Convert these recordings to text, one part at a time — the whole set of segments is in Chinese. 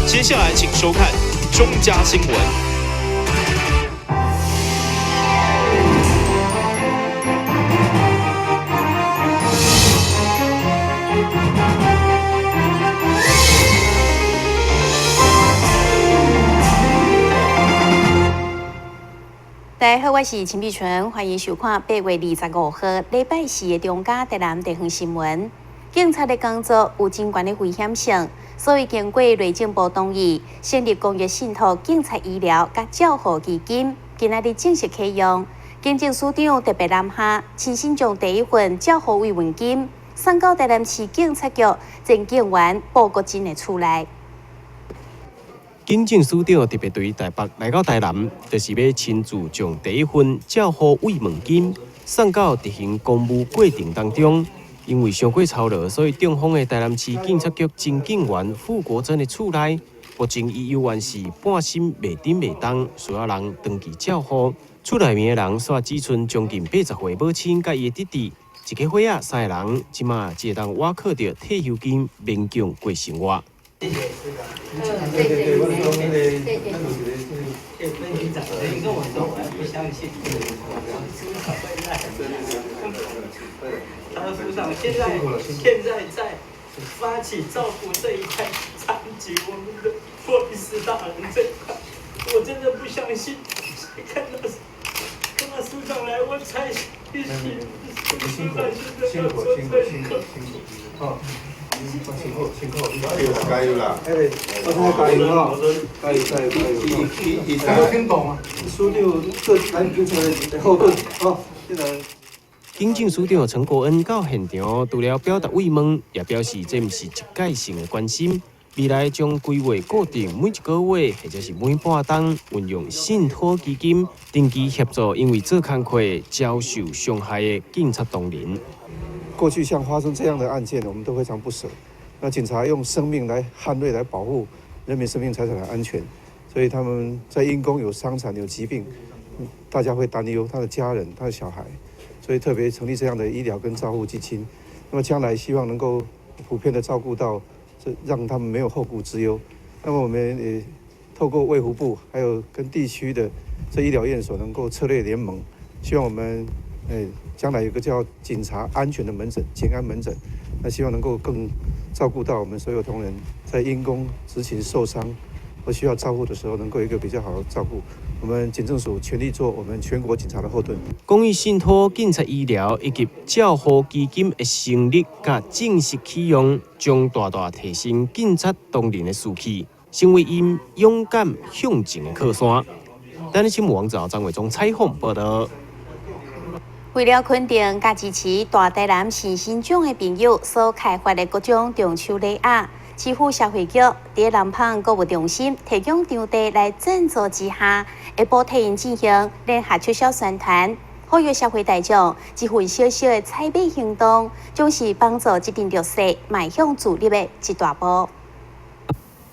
接下来请收看中嘉新闻。大家好，我是陈碧纯，欢迎收看8月25号礼拜4的中嘉台南地方新闻。警察的工作有真悬的危险性，所以经过内政部同意，成立公益信托警察医疗甲照护基金，今仔日正式启用。警政署长特别南下，亲身将第一份照护慰问金送到台南市警察局前警员报国珍的厝内。警政署长特别对台北来到台南，就是要亲自将第一份照护慰问金送到执行公务过程当中。因为伤过操劳，所以中方的台南市警察局前警员傅国珍的厝内，目前伊犹原是半身袂顶袂当，需要人长期照护。厝内面的人煞只剩将近80岁母亲甲伊的弟弟，一家伙仔3个人，即马只会当挖靠着退休金勉强过生活。谢谢。他的书上现在在发起照顾这一块残疾我们的波利斯大人这一块，我真的不相信，看到书上来我才信。辛苦，哦。辛苦，加油啦！我真係加油啊！加油！有聽講啊？書六這警察的後盾，哦，現在。警政署長陳國恩到現場，除了表達慰問，也表示這毋是一屆性的關心，未來將規劃固定每一個月或者是每半冬，運用信託基金定期協助因為做工課遭受傷害的警察同仁。過去像發生這樣的案件，我們都非常不捨。那警察用生命來捍衛、來保護人民生命財產的安全，所以他們在因公有傷殘、有疾病，大家會擔憂他的家人、他的小孩，所以特別成立這樣的醫療跟照護基金。那麼將來希望能夠普遍的照顧到，讓他們沒有後顧之憂。那麼我們也透過衛福部，還有跟地區的這醫療院所能夠策略聯盟，希望我們將來有個叫警察安全的門診，警安門診，那希望能夠更照顧到我們所有同仁在因公執勤受傷或需要照顧的時候，能夠有一個比較好的照顧。我們警政署全力做我們全國警察的後盾。公益信託警察醫療以及照護基金的成立甲正式啟用，將大大提升警察同仁的士氣，成為因勇敢向前的靠山。咱新聞網站張偉忠採訪報道。為了肯定甲支持大台南新生獎的朋友所開發的各種中秋禮盒，市府消費局在南澎購物中心提供場地來贊助之下，會補貼因進行聯合促銷宣傳，呼籲社會大眾一份小小的採買行動，將是幫助這陣弱勢邁向自立的一大步。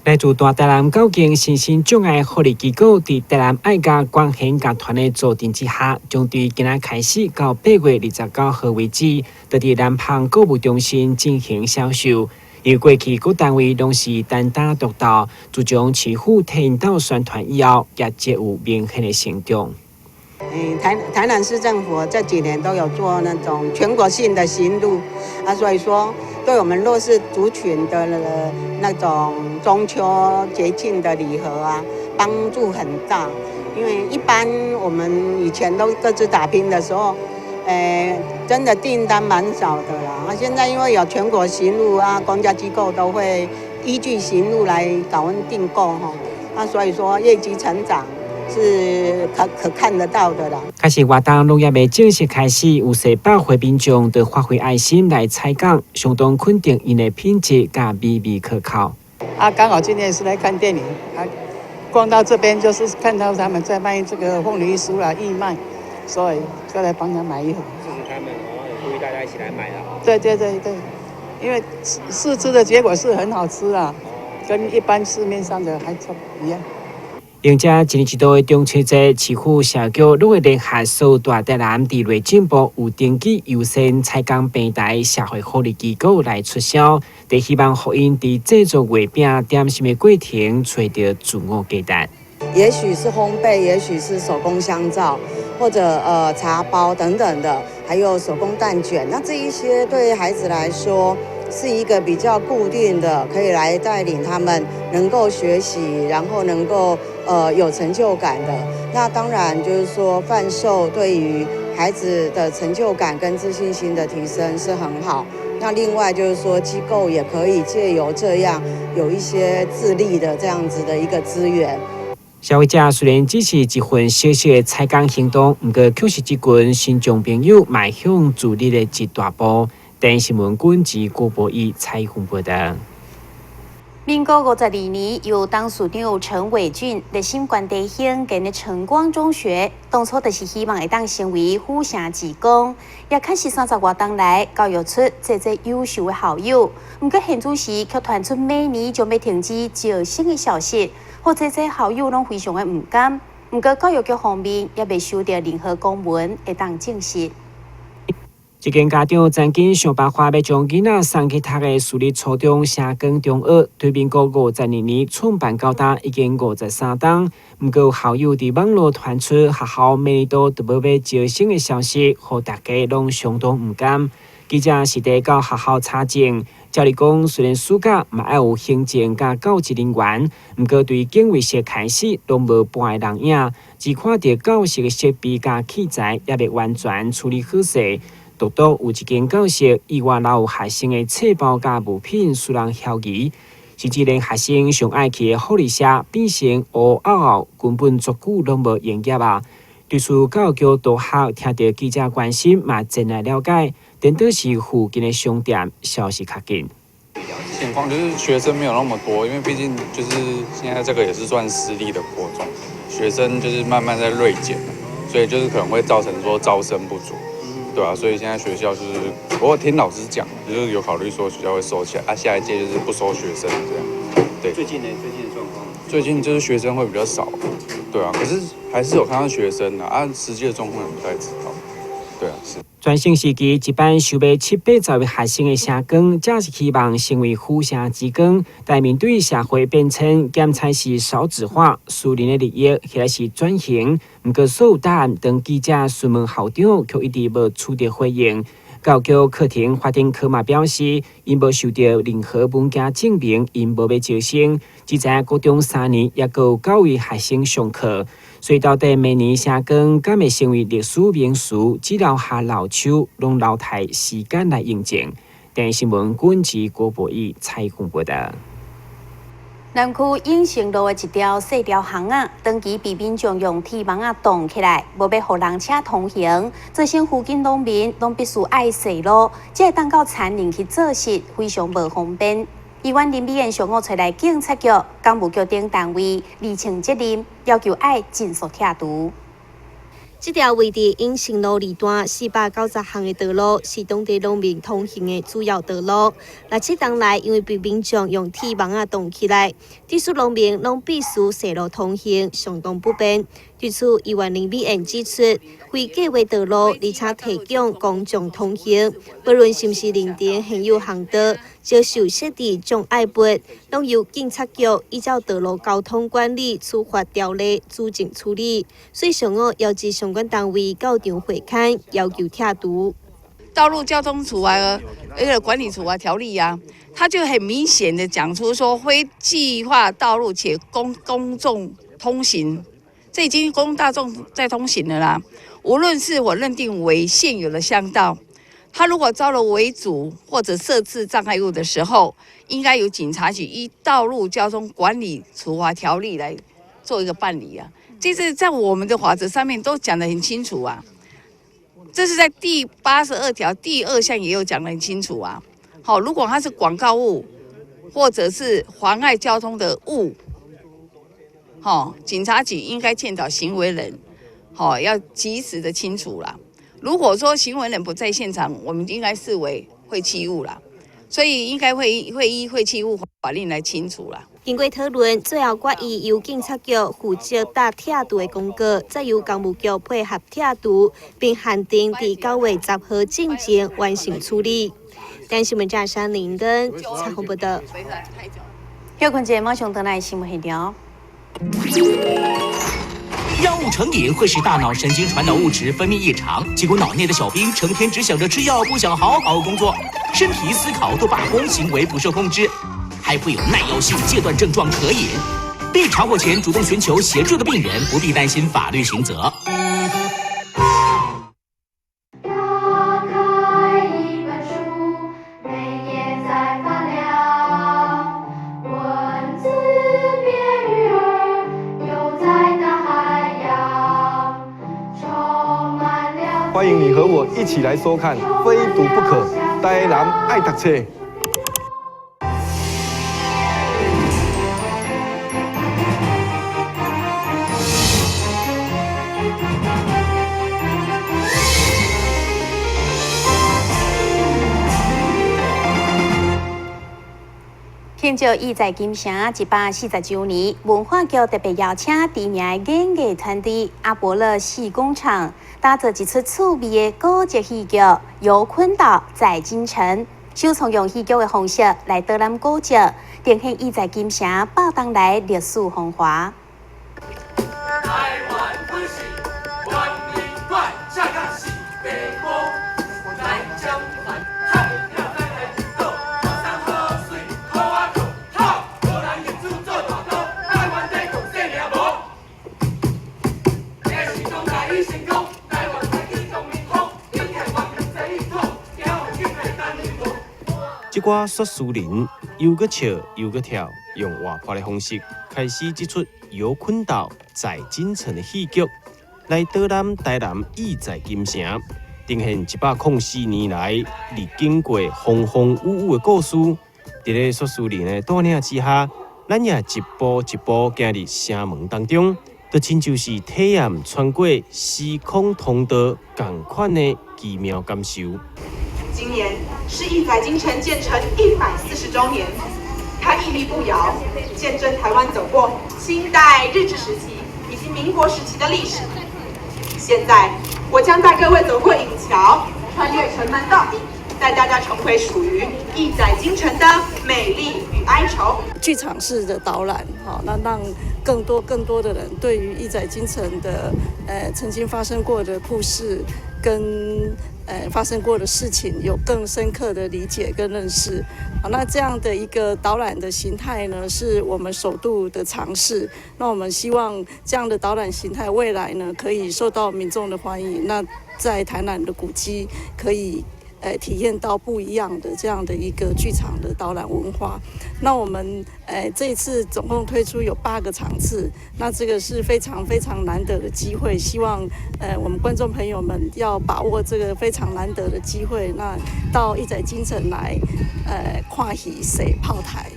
來自大台南9間新生障礙福利機構，在台南愛家關係集團的助陣之下，將對今仔開始到8月29號為止，在南澎購物中心進行銷售。因為過去各單位攏是單打獨鬥，自從市府提引導宣傳以後，也皆有明顯的成長。台南市政府這幾年都有做那種全國性的行路啊，所以說對我們弱勢族群的那種中秋節慶的禮盒啊，幫助很大。因為一般我們以前都各自打拼的時候，真的訂單蠻少的啦。啊，現在因為有全國行路啊，公家機構都會依據行路來搞訂購哈，那所以說業績成長是可看得到的啦。開始活動農業的正式開始，有400回民眾的發揮愛心來採購，相當肯定因的品質甲美味可靠。啊，剛好今天是來看電影，啊，逛到這邊就是看到他們在賣這個鳳梨酥啦、義賣，所以就來幫他買一盒。支持他們，然後也鼓勵大家一起來買啦。對，因為試吃的結果是很好吃啊，跟一般市面上的還差不一樣。迎接一年一度的中秋节，市府社局陆续联合所有大台南伫内政部有登记优先采购平台社会福利机构来促销，就希望互因伫制作月饼点心的过程找到自我价值。也许是烘焙，也许是手工香皂，或者茶包等等的，还有手工蛋卷。那这一些对孩子来说是一个比较固定的，可以来带领他们能够学习，然后能够有成就感的。那当然就是说贩售对于孩子的成就感跟自信心的提升是很好。那另外就是说机构也可以借由这样有一些自立的这样子的一个资源。消费者虽然只是一份小小的采购行动，不过却是这群新众朋友迈向自立的一大步。电新闻军及郭博义采访报道。民国52年，由当市长陈伟俊热心关地兴建的晨光中学，当初就是希望会当成为府城之光，也确实30多年来教育出这优秀的校友。不过现主时却传出每年将要停止招生的消息，或这校友拢非常的不甘。不过教育局方面也未收到任何公文会当证实。一间家长曾经想办法要将囡仔送去读的私立初中社工中学，对民国52年创办到今已经53年。不过校友伫网络传出学校每年都要招生的消息，让大家拢相当不甘。记者实地到学校查证，照理讲虽然暑假嘛要有行政甲教职人员，不过对警卫室开始拢无半个人影，只看到教室的设备甲器材也未完全处理好势。独独有一间教室，意外留有学生的册包甲物品，使人怀疑，甚至连学生上爱去的护理社变成乌凹凹，根本足久拢无营业啊！对此，教育局大校听到记者关心，嘛前来了解，等到是附近的商店消息较紧。情况就是学生没有那么多，因为毕竟就是现在这个也是算私立的国中，学生就是慢慢在锐减，所以就是可能会造成说招生不足。对啊，所以现在学校就是，我有听老师讲，就是有考虑说学校会收起来，下一届就是不收学生这样。对。最近的状况？最近就是学生会比较少，对啊，可是还是有看到学生实际的状况也不太知道。对啊，是。全盛时期，一班收备780位学生的社工，正是希望成为府城之光。但面对社会变迁，检采是少子化，私人的利益起来是转型。不过，所有答案当记者询问校长，却一直无取得回应。教育局课程法定科嘛表示，因无收到任何文件证明因无要招生，只知高中3年也有9位学生上课。所以到底明年社工敢会成为历史名词，只留下老手，拢留待时间来验证。电新闻军及郭博义采访报道。南区永成路的一条细条巷仔，长期被民众用铁网仔挡起来，无要互人车通行，造成附近农民拢必须爱细路，才会当到田林去做事，非常无方便。议员林美燕上午找来警察局、公务局等单位厘清责任，要求爱尽速拆除。这条位伫永成路二段490巷的道路，是当地农民通行的主要道路。7年来，因为被民众用铁网仔挡起来，致使农民拢必须细路通行，相当不便。对此，议员林美燕指出，非计划道路而且提供公众通行，不论是不是认定现有巷道，接受设置障碍物，拢由警察局依照道路交通管理处罚条例自行处理。所以上午邀集相关单位到场会勘，要求拆除。道路交通处管理处条例它就很明显的讲出说，非计划道路且公众通行。这已经公共大众在通行了啦。无论是我认定为现有的乡道，它如果遭了围阻或者设置障碍物的时候，应该由警察局依道路交通管理处罚条例来做一个办理啊。这是在我们的法则上面都讲得很清楚啊。这是在第82条第2项也有讲得很清楚啊。好，如果它是广告物或者是妨碍交通的物。警察局应该劝导行为人，要及时的清除啦。如果说行为人不在现场，我们应该视为会弃物啦。所以应该会依废弃物法令来清除啦。经过讨论，最后决议由警察局负责搭铁道的公告，再由公务局配合铁道，并限定伫9月10号之前完成处理。但新闻站山林根采访报道。休困节马上登来新闻现场。药物成瘾会使大脑神经传导物质分泌异常，结果脑内的小兵成天只想着吃药，不想好好工作，身体思考都罢工，行为不受控制，还会有耐药性戒断症状可引。被查获前主动寻求协助的病人不必担心法律刑责。欢迎你和我一起来收看《非读不可》，台南爱读册。庆祝意在金城140周年，文化局特别邀请知名的演艺团队阿伯乐戏工厂，打造一出趣味的古籍戏剧《游昆岛在金城》，首创用戏剧的方式来导览古迹，呈现意在金城100年来历史风华。这挂说书人又搁笑又搁跳，用活泼的方式开始这出游昆岛在金城的戏剧，来导览台南意在金城，呈现104年来历经过风风雨雨的故事。在个说书人的带领之下，咱也一步一步行入城门当中，就亲像是体验穿过时空通道同款的奇妙感受。今年是意在金城建成140周年，它屹立不摇，见证台湾走过清代日治时期以及民国时期的历史。现在，我将带各位走过引桥，穿越城门道，带大家重回属于意在金城的美丽与哀愁。剧场式的导览，好，那让更多的人对于意在金城的曾经发生过的故事跟发生过的事情有更深刻的理解跟认识。好，那这样的一个导览的形态呢，是我们首度的尝试。那我们希望这样的导览形态未来呢，可以受到民众的欢迎。那在台南的古迹可以体验到不一样的这样的一个剧场的导览文化。那我们这一次总共推出有8个场次，那这个是非常非常难得的机会，希望我们观众朋友们要把握这个非常难得的机会，那到意在金城来看戏洗炮台。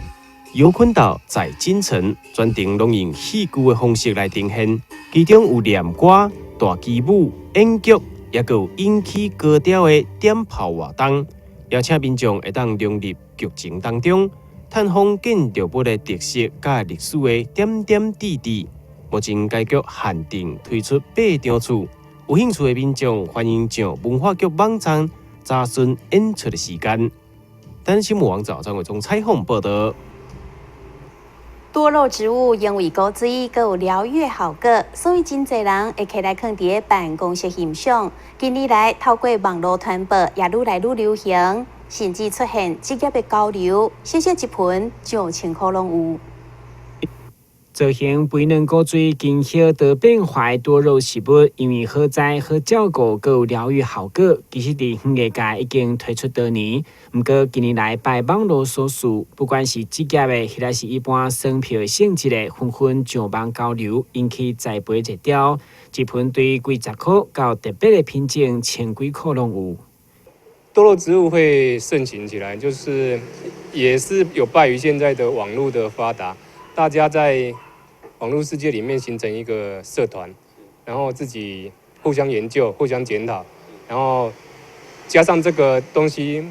游昆岛在金城专程拢用戏剧的方式来呈现，其中有念歌、大旗舞、演剧。也有引起高调的点炮活动，邀请民众会当融入剧情当中，探访建筑物的特色甲历史的点点滴滴。目前该局限定推出8张厝，有兴趣的民众欢迎上文化局网站查询演出的时间。等新闻网早张伟从采访报道。多肉植物因为高水，佮有疗愈效果，所以真侪人会起来放伫办公室欣赏。近年来，透过网络传播也愈来愈流行，甚至出现职业的交流，小小一盆9000块拢有。造型不能够水经晓得变坏多肉食物，因为好在好照顾，佮有疗愈效果。其实伫园艺界已经推出多年，不过近年来拜网络所赐，不管是职业的，或者是一般商票性质的，纷纷上网交流，引起栽培热潮。一盆对几十块到特别的品种千几块拢有。多肉植物会盛行起来，就是也是有拜于现在的网络的发达。大家在网络世界里面形成一个社团，然后自己互相研究、互相检讨，然后加上这个东西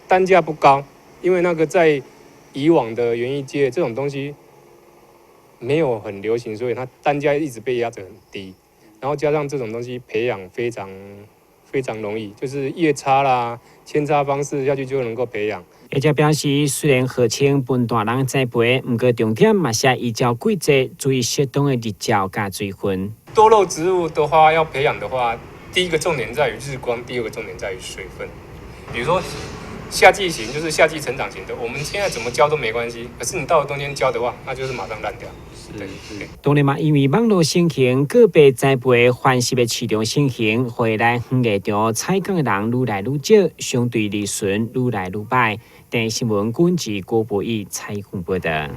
单价不高，因为那个在以往的园艺界这种东西没有很流行，所以它单价一直被压得很低，然后加上这种东西培养非常容易，就是叶插啦、扦插方式下去就能够培养。业者表示，虽然号称分大人栽培，不过重点嘛是要依照季节，注意适当的日照加水分。多肉植物的话，要培养的话，第一个重点在于日光，第二个重点在于水分。比如说夏季型，就是夏季成长型的，我们现在怎么浇都没关系，可是你到了冬天浇的话，那就是马上烂掉。对。当然嘛，因为网络盛行，个别栽培繁殖的市场盛行，回来园艺场采购的人愈来愈少，相对利润愈来愈歹。电新闻管制郭博义采访报道。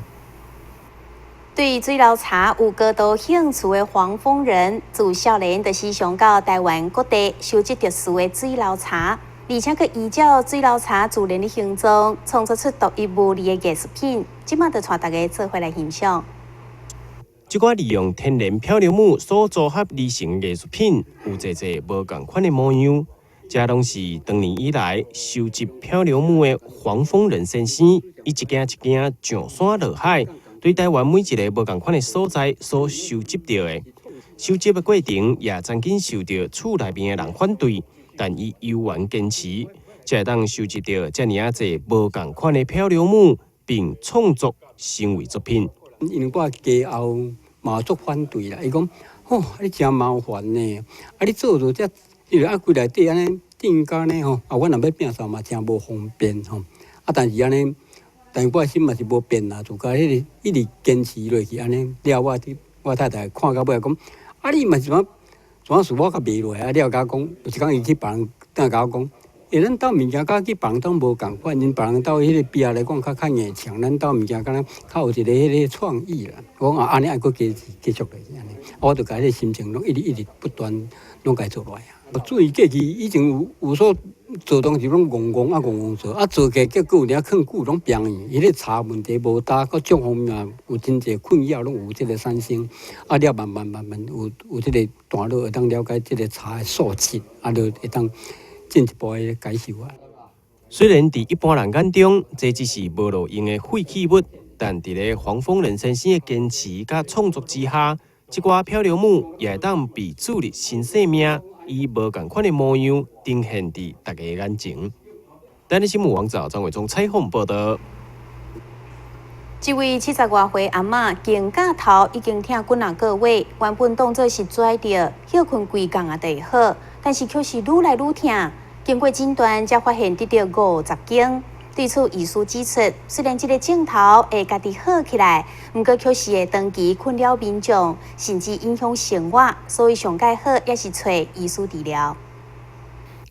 对水疗茶有高度兴趣的黄蜂人，自少年就是上到台湾各地收集特殊的水疗茶，而且佮依照水疗茶自然的形状，创作出独一无二的艺术品。即马就带大家做伙来欣赏。这款利用天然漂流木所组合而成的艺术品，有侪侪无同款的模样。这拢是多年以来收集漂流木的黄蜂人先生，伊一件一件上山落海，对台湾每一个无同款的所在所收集到的。收集的过程也曾经受到厝内边的人反对，但伊悠然坚持，才会当收集到这么侪无同款的漂流木，并创作成为作品。因为我家后嘛足反对啦，伊讲，你真麻烦呢，你做着这。因为规内底安尼定价呢吼，我若要摒扫嘛，真无方便吼。但是安尼，但我心嘛是无变啦，就甲迄个一直坚持落去安尼。了我太太看到尾讲，你嘛是怎事我甲卖落来，了甲讲，有一天伊去别人甲我讲，咱兜物件甲去别人兜无共款，因别人兜迄个比来讲较硬强，咱兜物件敢若较有一个迄个创意啦。我讲安尼还佫继续落去安尼，我就甲迄个心情拢一直不断拢家做落来啊。注意过去以前有所做东西拢戆做，做起结果有囥久拢变去，伊咧查问题无答，各种方面有真侪困扰，拢有即个产生。了慢慢有即个段落会当了解即个茶的素质，就会当进一步的改修啊。虽然伫一般人眼中，这只是无路用的废弃物，但伫咧黄蜂人先生的坚持甲创作之下，这寡漂流木也会当被注入新生命。以无同款的模样呈现伫大家眼前。台日新闻网站张伟忠采访报道。一位70多岁阿嬷，肩胛头已经疼几啊个月，原本当作是拽着休困规工也就好，但是却是愈来愈疼。经过诊断，才发现得到50斤。对此，医师指出，虽然这个镜头会家己好起来，不过却是会长期困扰民众，甚至影响生活，所以上介好也是找医师治疗。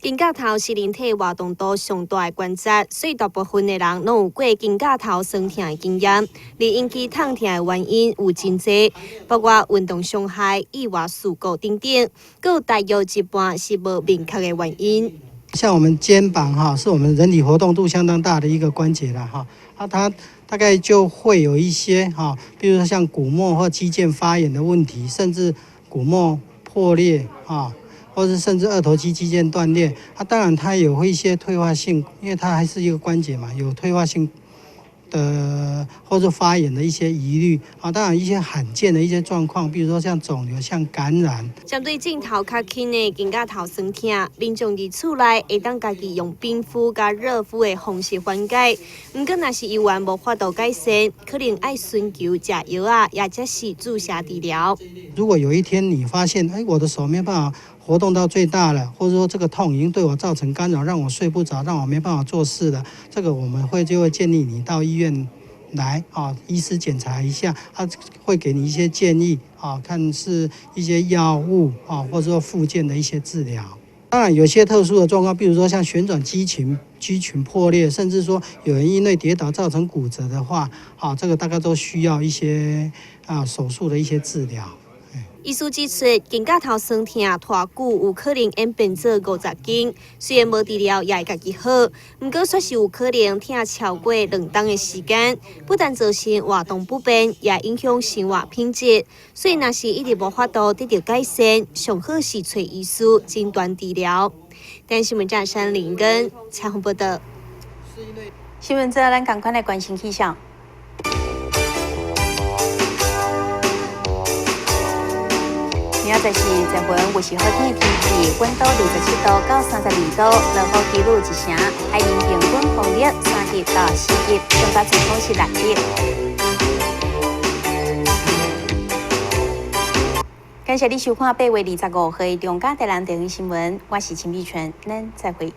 肩胛头是人体活动度上大的关节，所以大部分的人拢有过肩胛头酸痛的经验。而引起痛痛的原因有真多，包括运动伤害、意外事故等等，各大约一半是无明确的原因。像我们肩膀是我们人体活动度相当大的一个关节了它大概就会有一些比如说像骨膜或肌腱发炎的问题，甚至骨膜破裂或者甚至二头肌肌腱断裂。当然它有一些退化性，因为它还是一个关节嘛，有退化性的或者发炎的一些疑虑当然一些罕见的一些状况，比如说像肿瘤、像感染。针对镜头较轻的肩胛头酸痛，民众伫厝内会当家己用冰敷加热敷的方式缓解。不过，若是依然无法度改善，可能要寻求食药也或是注射治疗。如果有一天你发现，我的手没办法活动到最大了，或者说这个痛已经对我造成干扰，让我睡不着，让我没办法做事了，这个我们就会建议你到医院来医师检查一下，他会给你一些建议看是一些药物或者说复健的一些治疗。当然有些特殊的状况，比如说像旋转肌群破裂，甚至说有人因为跌倒造成骨折的话，这个大概都需要一些手术的一些治疗。医师指出，肩胛头酸痛拖久有可能演变做50斤，虽然无治疗也会家己好，不过却是有可能痛超过2冬的时间，不但造成活动不便，也影响生活品质。所以，若是一直无法度得到改善，上好是找医师诊断治疗。但新闻站山林根采访报道。新闻之后，咱赶快来关心气象。明仔载是十分有时好天的天气，温度27度到32度，落雨几率1成，海面平均风力3级到4级，最高阵风是6级。感谢你收看8月25日的中嘉台南地方新闻，我是陈碧泉，咱再会。